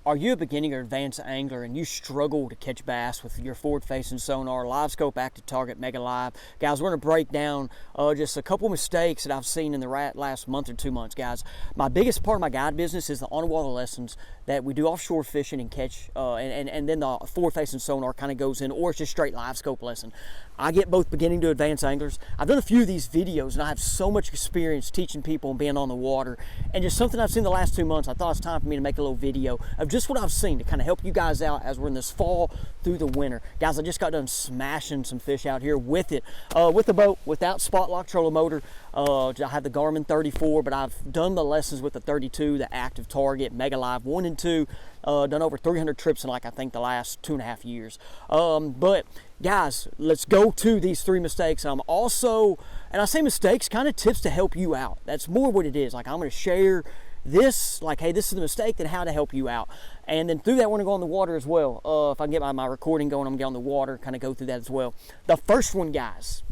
Are you a beginning or advanced angler and you struggle to catch bass with your forward-facing sonar, Livescope, active target, Mega Live? Guys, we're going to break down just a couple mistakes that I've seen in the last month or 2 months, guys. My biggest part of my guide business is the on-water lessons that we do offshore fishing and catch, and then the forward-facing sonar kind of goes in, or it's just straight Livescope lesson. I get both beginning to advanced anglers. I've done a few of these videos, and I have so much experience teaching people and being on the water. And just something I've seen the last 2 months, I thought it's time for me to make a little video of just what I've seen to kind of help you guys out as we're in this fall through the winter. Guys, I just got done smashing some fish out here with it, with the boat, without spot lock trolling motor. I have the Garmin 34, but I've done the lessons with the 32, the active target, Mega Live 1 and 2. Done over 300 trips in, like, I think the last 2.5 years. But guys, let's go to these 3 mistakes. I'm also, and I say mistakes, kind of tips to help you out. That's more what it is. Like, I'm going to share this, like, hey, this is the mistake, then how to help you out. And then through that, we're going to go on the water as well. If I can get my recording going, I'm going to get on the water, kind of go through that as well. The first one, guys,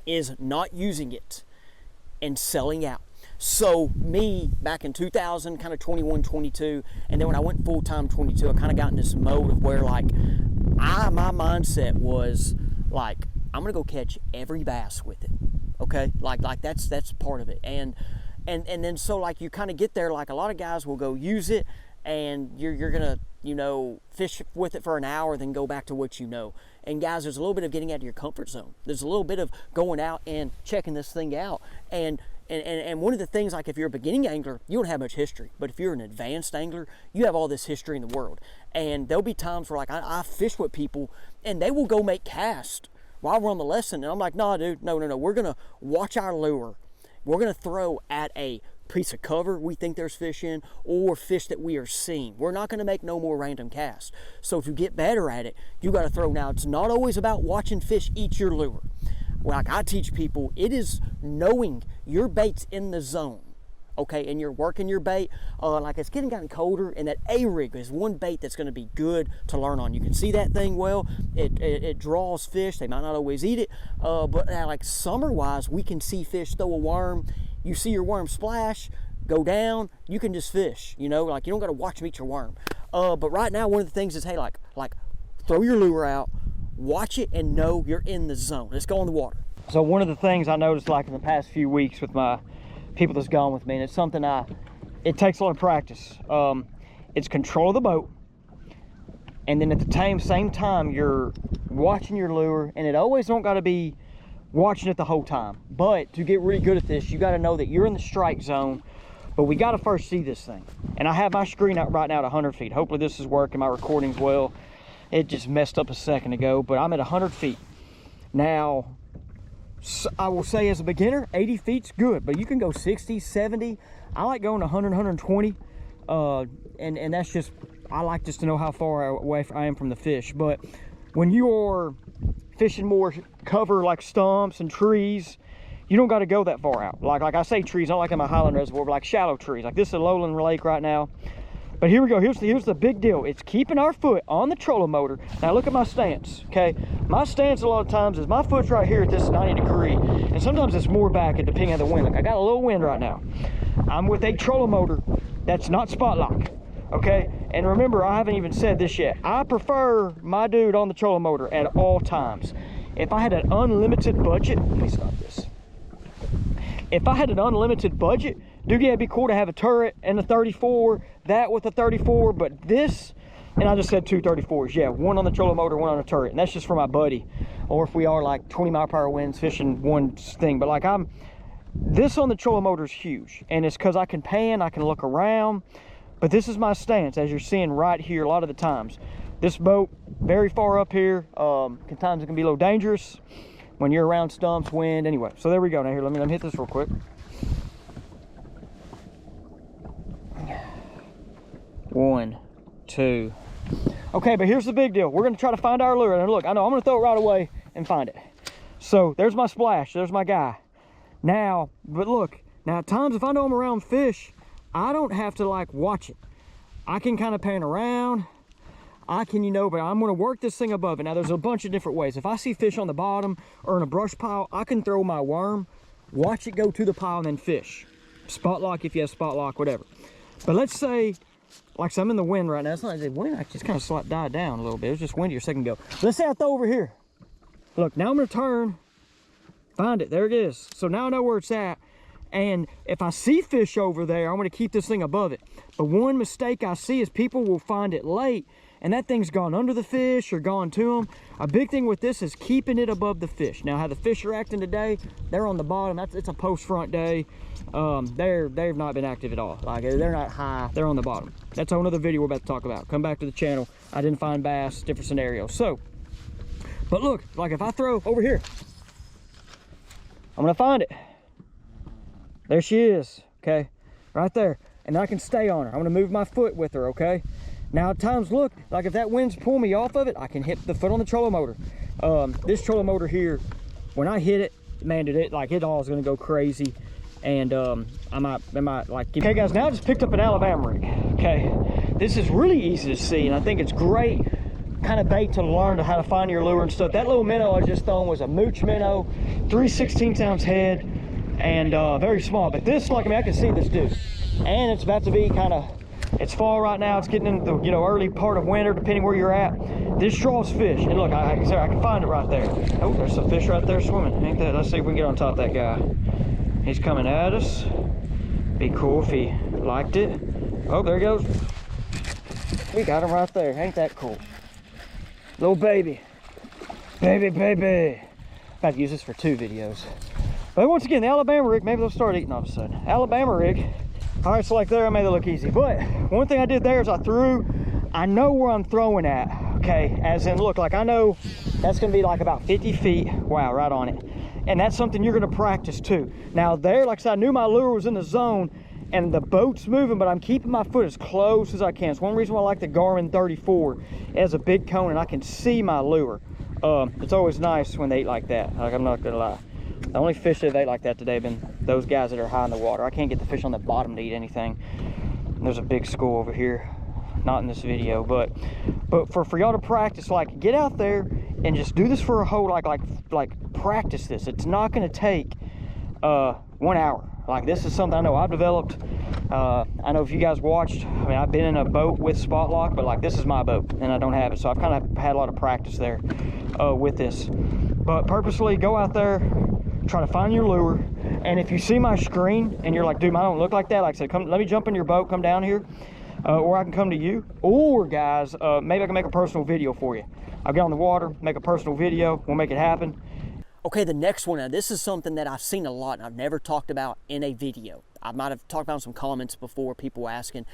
is not using it and selling out. So me, back in 2000, kind of 21, 22, and then when I went full-time 22, I kind of got in this mode of where, like, my mindset was, like, I'm going to go catch every bass with it, okay? Like that's part of it. And then so, like, you kind of get there, like, a lot of guys will go use it, and you're going to, you know, fish with it for an hour, then go back to what you know. And guys, there's a little bit of getting out of your comfort zone. There's a little bit of going out and checking this thing out. And one of the things, like, if you're a beginning angler, you don't have much history. But if you're an advanced angler, you have all this history in the world. And there'll be times where, like, I fish with people, and they will go make cast while we're on the lesson. And I'm like, nah, dude, no. We're going to watch our lure. We're going to throw at a piece of cover we think there's fish in, or fish that we are seeing. We're not going to make no more random casts. So to get better at it, you got to throw. Now, it's not always about watching fish eat your lure. Like I teach people, it is knowing your bait's in the zone, okay, and you're working your bait. Like, it's gotten colder, and that A-rig is one bait that's going to be good to learn on. You can see that thing well. It draws fish. They might not always eat it, but like summer-wise, we can see fish throw a worm. You see your worm splash, go down, you can just fish, you know, like, you don't got to watch them eat your worm. But right now, one of the things is, hey, like throw your lure out, watch it, and know you're in the zone. Let's go on the water. So one of the things I noticed, like, in the past few weeks with my people that's gone with me, and it's something it takes a lot of practice. It's control of the boat, and then at the same time, you're watching your lure, and it always don't got to be watching it the whole time. But to get really good at this, you got to know that you're in the strike zone, but we got to first see this thing. And I have my screen out right now at 100 feet. Hopefully this is working, my recording's well. It just messed up a second ago, but I'm at 100 feet. Now, I will say as a beginner, 80 feet's good, but you can go 60, 70. I like going 100, 120, and that's just, I like just to know how far away I am from the fish. But when you're fishing more cover, like stumps and trees, you don't got to go that far out. Like I say trees, not like in my Highland Reservoir, but like shallow trees. Like this is a lowland lake right now. But here we go. Here's the big deal. It's keeping our foot on the trolling motor. Now look at my stance, okay? My stance a lot of times is my foot's right here at this 90 degree, and sometimes it's more back depending on the wind. Like, I got a little wind right now. I'm with a trolling motor that's not spot lock, okay? And remember, I haven't even said this yet. I prefer my dude on the trolling motor at all times. If I had an unlimited budget, let me stop this. If I had an unlimited budget, dude, yeah, it'd be cool to have a turret and a 34, that with a 34, but this, and I just said 2 34s, yeah, one on the trolling motor, one on a turret, and that's just for my buddy, or if we are like 20-mile-per-hour winds fishing one thing. But like, this on the trolling motor is huge, and it's because I can pan, I can look around, but this is my stance, as you're seeing right here a lot of the times. This boat, very far up here, sometimes it can be a little dangerous when you're around stumps, wind, anyway. So there we go. Now here, let me hit this real quick. One, two. Okay, but here's the big deal. We're going to try to find our lure. And look, I know I'm going to throw it right away and find it. So there's my splash. There's my guy. Now, but look, now at times if I know I'm around fish, I don't have to like watch it. I can kind of pan around. I can, you know, but I'm going to work this thing above it. Now there's a bunch of different ways. If I see fish on the bottom or in a brush pile, I can throw my worm, watch it go to the pile, and then fish. Spot lock if you have spot lock, whatever. But let's say like so I'm in the wind right now. It's not the wind actually just kind of died down a little bit. It was just windy a second ago. Let's say I throw over here. Look, now I'm gonna turn, find it, there it is. So now I know where it's at. And if I see fish over there, I'm gonna keep this thing above it. But one mistake I see is people will find it late and that thing's gone under the fish or gone to them. A big thing with this is keeping it above the fish. Now how the fish are acting today, they're on the bottom. It's a post front day. They've not been active at all. Like they're not high, they're on the bottom. That's another video we're about to talk about. Come back to the channel. I didn't find bass, different scenarios. So, but look, like if I throw over here, I'm gonna find it. There she is, okay, right there. And I can stay on her. I'm gonna move my foot with her, okay? Now at times, look, like if that wind's pulling me off of it, I can hit the foot on the trolling motor. This trolling motor here, when I hit it, man, it all is gonna go crazy. And I might like, okay guys, now I just picked up an Alabama rig, okay? This is really easy to see, and I think it's great kind of bait to learn how to find your lure and stuff. That little minnow I just thrown was a mooch minnow, 3/16 ounce head, and very small. But this, like, I mean, I can see this dude. And it's about to be kind of, it's fall right now. It's getting into the, you know, early part of winter, depending where you're at. This draws fish. And look, I can find it right there. Oh, there's some fish right there swimming. Ain't that? Let's see if we can get on top of that guy. He's coming at us. Be cool if he liked it. Oh, there he goes. We got him right there. Ain't that cool? Little baby. Baby. About to use this for 2 videos. But once again, the Alabama rig, maybe they'll start eating all of a sudden. Alabama rig. All right, so like there, I made it look easy. But one thing I did there is I know where I'm throwing at, okay? As in, look, like I know that's gonna be like about 50 feet. Wow, right on it. And that's something you're gonna practice too. Now there, like I said, I knew my lure was in the zone and the boat's moving, but I'm keeping my foot as close as I can. It's one reason why I like the Garmin 34. It has a big cone and I can see my lure. It's always nice when they eat like that. Like, I'm not gonna lie. The only fish that ate like that today have been those guys that are high in the water. I can't get the fish on the bottom to eat anything. And there's a big school over here. Not in this video, but for y'all to practice, like get out there and just do this for a whole, like practice this. It's not gonna take 1 hour. Like this is something I know I've developed. I know if you guys watched, I mean, I've been in a boat with spot lock, but like this is my boat and I don't have it. So I've kind of had a lot of practice there with this. But purposely go out there, try to find your lure. And if you see my screen and you're like, dude, I don't look like that. Like I said, come, let me jump in your boat, come down here. Or I can come to you. Or guys, maybe I can make a personal video for you. I'll get on the water, make a personal video, we'll make it happen. Okay, the next one, now this is something that I've seen a lot and I've never talked about in a video. I might have talked about some comments before, people asking,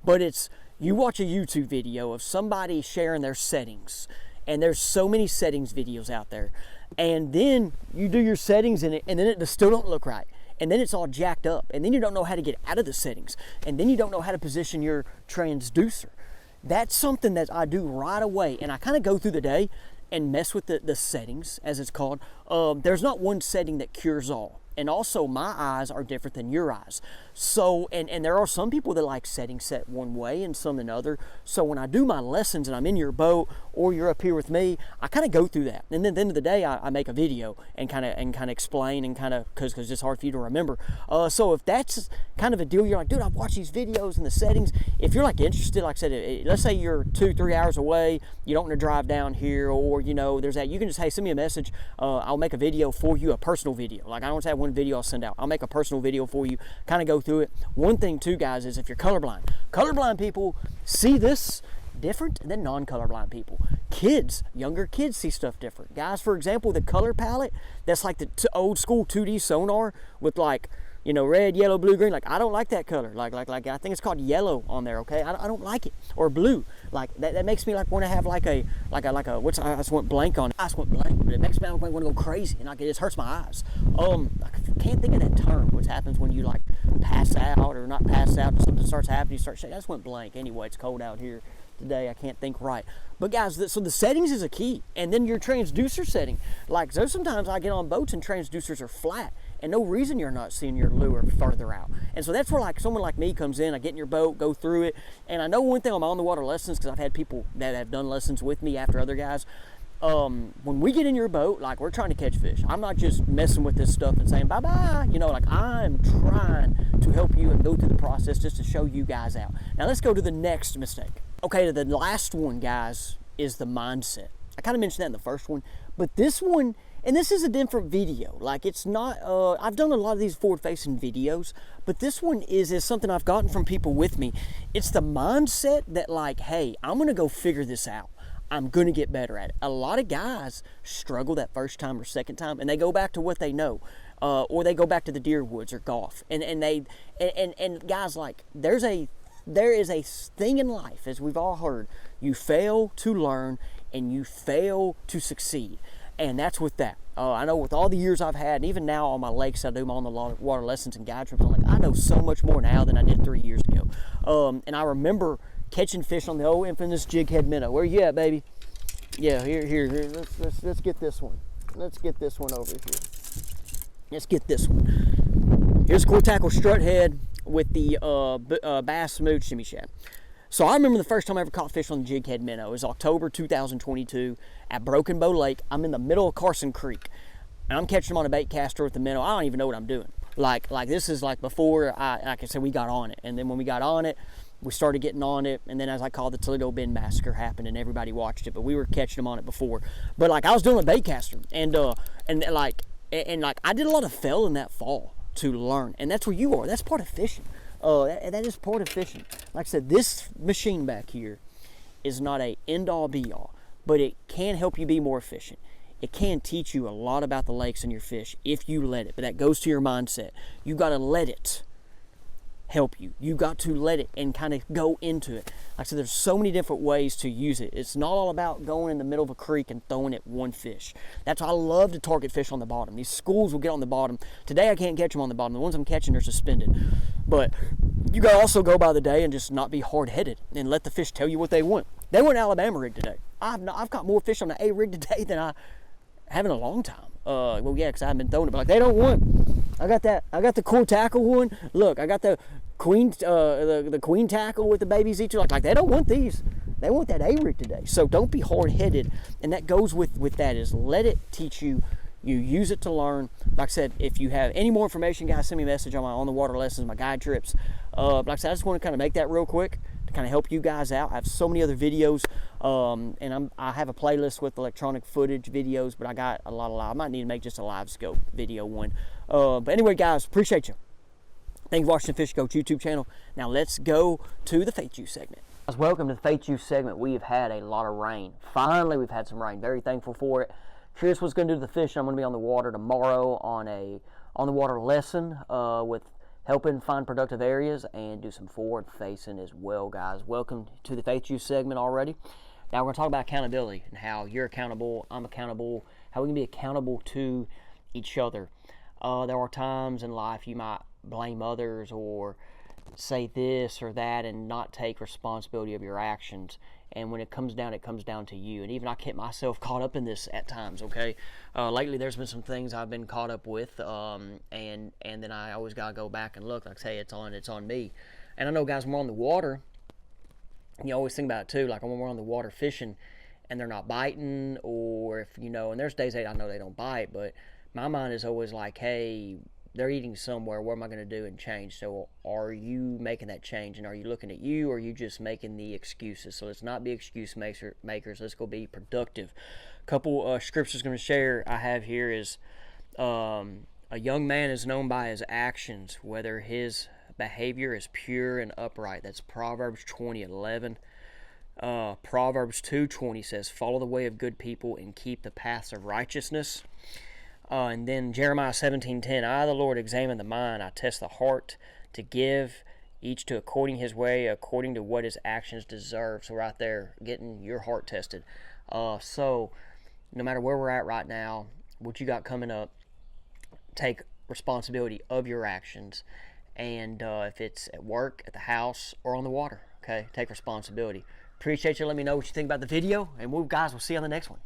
but it's, you watch a YouTube video of somebody sharing their settings, and there's so many settings videos out there, and then you do your settings in it, and then it still don't look right, and then it's all jacked up, and then you don't know how to get out of the settings, and then you don't know how to position your transducer. That's something that I do right away, and I kind of go through the day and mess with the settings, as it's called. There's not one setting that cures all. And also my eyes are different than your eyes. So, and there are some people that like settings set one way and some another. So when I do my lessons and I'm in your boat or you're up here with me, I kind of go through that. And then at the end of the day, I make a video and kind of explain and kind of, cause it's hard for you to remember. So if that's kind of a deal, you're like, dude, I've watched these videos and the settings. If you're like interested, like I said, let's say you're 2-3 hours away, you don't want to drive down here, or you know, there's that, you can just, hey, send me a message. I'll make a video for you, a personal video. Like I don't have one video I'll send out. I'll make a personal video for you, kind of go through it. One thing too, guys, is if you're colorblind people see this different than non-colorblind people. Kids, younger kids see stuff different. Guys, for example, the color palette, that's like the old school 2D Sonar with like, you know, red, yellow, blue, green. Like I don't like that color. Like I think it's called yellow on there. Okay, I don't like it. Or blue. Like that makes me like want to have like a what's, I just went blank on it. I just went blank, but it makes me want to go crazy, and like it just hurts my eyes. I can't think of that term. What happens when you like pass out or not pass out, and something starts happening, you start shaking. I just went blank. Anyway, it's cold out here today. I can't think right. But guys, so the settings is a key, and then your transducer setting. Like so sometimes I get on boats and transducers are flat, and no reason you're not seeing your lure further out. And so that's where like someone like me comes in. I get in your boat, go through it, and I know one thing on my on the water lessons, because I've had people that have done lessons with me after other guys, when we get in your boat, like, we're trying to catch fish. I'm not just messing with this stuff and saying bye-bye, you know, like, I'm trying to help you and go through the process just to show you guys out. Now let's go to the next mistake. Okay, the last one, guys, is the mindset. I kind of mentioned that in the first one, but this one, and this is a different video. Like, it's not, I've done a lot of these forward-facing videos, but this one is something I've gotten from people with me. It's the mindset that, like, hey, I'm gonna go figure this out. I'm gonna get better at it. A lot of guys struggle that first time or second time, and they go back to what they know, or they go back to the deer woods or golf, and guys, like, there is a thing in life, as we've all heard, you fail to learn and you fail to succeed. And that's with that. I know with all the years I've had, and even now on my lakes, I do my own water lessons and guide trips. I'm like, I know so much more now than I did 3 years ago. And I remember catching fish on the old infamous jig head minnow. Where you at, baby? Yeah, here. Let's get this one. Let's get this one over here. Let's get this one. Here's a core tackle strut head with the bass smooth shimmy shad. So I remember the first time I ever caught fish on the jig head minnow. It was October 2022 at Broken Bow Lake. I'm in the middle of Carson Creek, and I'm catching them on a bait caster with the minnow. I don't even know what I'm doing. Like this is like before like I said, we got on it, and then when we got on it, we started getting on it, and then as I called, the Toledo Bend massacre happened, and everybody watched it. But we were catching them on it before. But like I was doing a bait caster, and like I did a lot of felling that fall to learn, and that's where you are. That's part of fishing. That is part of fishing. Like I said, this machine back here is not a end-all be-all, but it can help you be more efficient. It can teach you a lot about the lakes and your fish if you let it, but that goes to your mindset. You got to let it help you. You got to let it and kind of go into it. Like I said, there's so many different ways to use it. It's not all about going in the middle of a creek and throwing at one fish. That's why I love to target fish on the bottom. These schools will get on the bottom. Today I can't catch them on the bottom. The ones I'm catching are suspended. But you got to also go by the day and just not be hard-headed and let the fish tell you what they want. They want an Alabama rig today. I've caught more fish on the A rig today than I have in a long time. Well, yeah, because I haven't been throwing it, but like, they don't want. I got the core tackle one. Look, I got the queen, the queen tackle with the baby Z2. Like they don't want these. They want that A rig today. So don't be hard-headed, and that goes with that is let it teach you. You use it to learn. Like I said, if you have any more information, guys, send me a message on my on the water lessons, my guide trips. Like I said, I just want to kind of make that real quick to kind of help you guys out. I have so many other videos, and I have a playlist with electronic footage videos, but I got a lot of live. I might need to make just a Livescope video one. But anyway, guys, appreciate you. Thank you for watching the Fish Coach YouTube channel. Now let's go to the Faith Juice segment. Guys, welcome to the Faith Juice segment. We have had a lot of rain. Finally, we've had some rain. Very thankful for it. Curious what's going to do to the fish. I'm going to be on the water tomorrow on the water lesson with helping find productive areas and do some forward facing as well, guys. Welcome to the Faith Juice segment already. Now we're going to talk about accountability and how you're accountable, I'm accountable, how we can be accountable to each other. There are times in life you might blame others or say this or that and not take responsibility of your actions. And when it comes down to you. And even I kept myself caught up in this at times, okay? Lately, there's been some things I've been caught up with, and then I always got to go back and look, like, say, it's on me. And I know, guys, when we're on the water, you always think about it, too, like when we're on the water fishing and they're not biting, or if, you know, and there's days that I know they don't bite, but my mind is always like, hey, they're eating somewhere, what am I going to do and change? So are you making that change, and are you looking at you, or are you just making the excuses? So let's not be excuse makers. Let's go be productive. A couple scriptures going to share I have here is a young man is known by his actions, whether his behavior is pure and upright. That's Proverbs 20:11. Proverbs 2:20 says, follow the way of good people and keep the paths of righteousness. And then Jeremiah 17:10, I, the Lord, examine the mind. I test the heart to give each to according his way, according to what his actions deserve. So right there, getting your heart tested. So no matter where we're at right now, what you got coming up, take responsibility of your actions. And if it's at work, at the house, or on the water, okay, take responsibility. Appreciate you. Let me know what you think about the video. And guys, we'll see you on the next one.